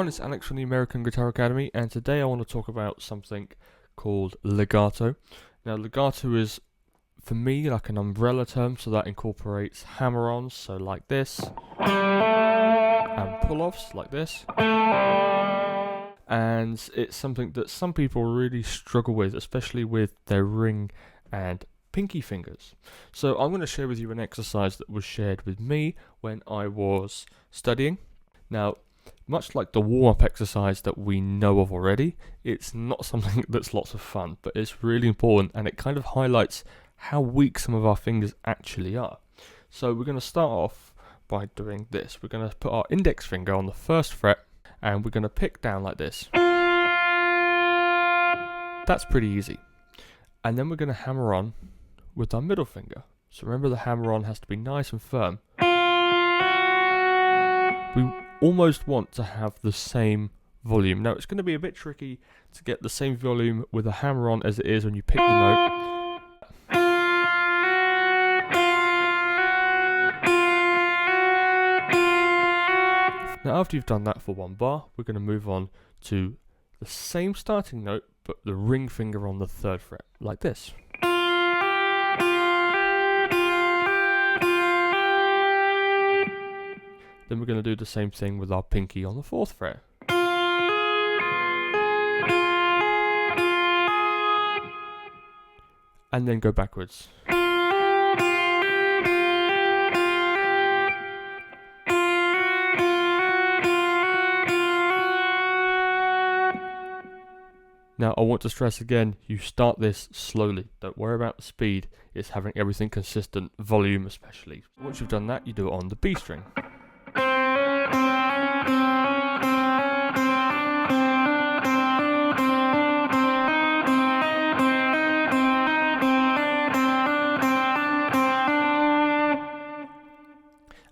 everyone, it's Alex from the American Guitar Academy, and today I want to talk about something called legato. Now legato is, for me, like an umbrella term, so that incorporates hammer-ons, so like this, and pull-offs, like this. And it's something that some people really struggle with, especially with their ring and pinky fingers. So I'm going to share with you an exercise that was shared with me when I was studying. Now, much like the warm-up exercise that we know of already, it's not something that's lots of fun, but it's really important, and it kind of highlights how weak some of our fingers actually are. So we're going to start off by doing this. We're going to put our index finger on the first fret, and we're going to pick down like this. That's pretty easy. And then we're going to hammer on with our middle finger. So remember, the hammer on has to be nice and firm. We almost want to have the same volume. Now it's going to be a bit tricky to get the same volume with a hammer on as it is when you pick the note. Now after you've done that for one bar, we're going to move on to the same starting note, but the ring finger on the third fret, like this. Then we're going to do the same thing with our pinky on the fourth fret. And then go backwards. Now I want to stress again, you start this slowly. Don't worry about the speed, it's having everything consistent, volume especially. Once you've done that, you do it on the B string.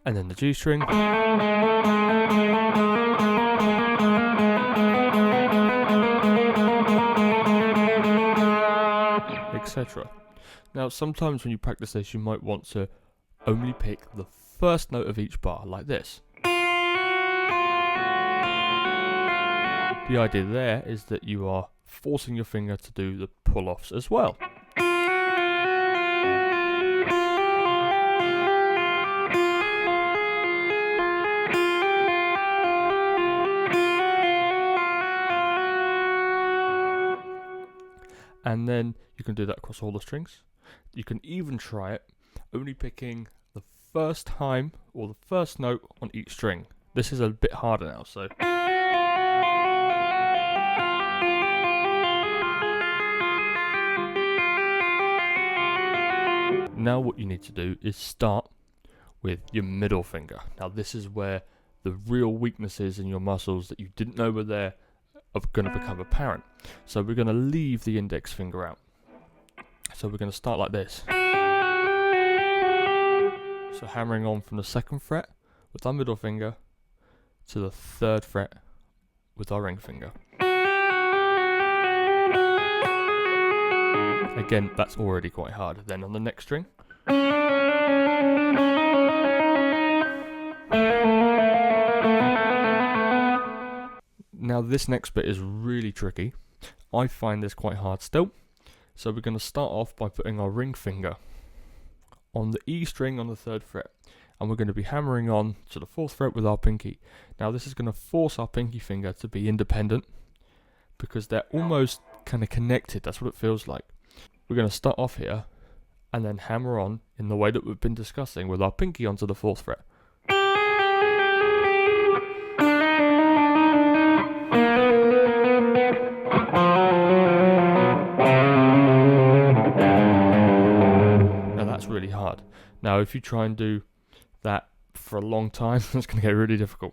And then the G string. Etc. Now sometimes when you practice this, you might want to only pick the first note of each bar, like this. The idea there is that you are forcing your finger to do the pull-offs as well. And then you can do that across all the strings. You can even try it only picking the first time or the first note on each string. This is a bit harder now, so. Now what you need to do is start with your middle finger. Now this is where the real weaknesses in your muscles that you didn't know were there are going to become apparent. So we're going to leave the index finger out. So we're going to start like this. So hammering on from the second fret with our middle finger to the third fret with our ring finger. Again, that's already quite hard. Then on the next string. Now this next bit is really tricky. I find this quite hard still. So we're going to start off by putting our ring finger on the E string on the third fret. And we're going to be hammering on to the fourth fret with our pinky. Now this is going to force our pinky finger to be independent because they're almost kind of connected. That's what it feels like. We're going to start off here and then hammer on in the way that we've been discussing with our pinky onto the fourth fret. Really hard. Now if you try and do that for a long time, it's going to get really difficult.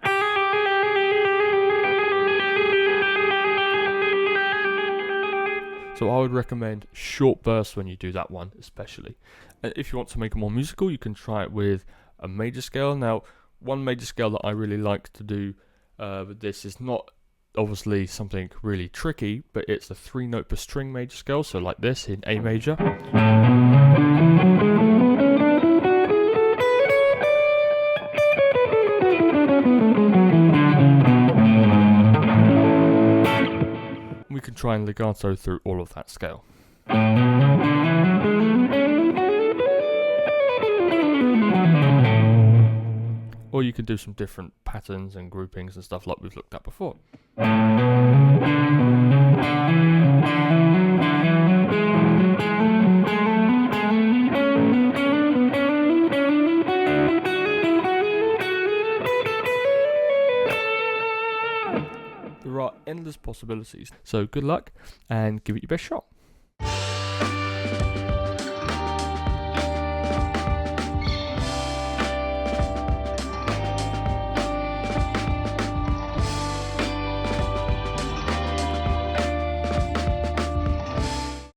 So I would recommend short bursts when you do that one, especially. And if you want to make it more musical, you can try it with a major scale. Now one major scale that I really like to do with this is not obviously something really tricky, but it's a 3-note per string major scale, so like this in A major. can try and legato through all of that scale. Or you can do some different patterns and groupings and stuff like we've looked at before. There are endless possibilities, so good luck and give it your best shot.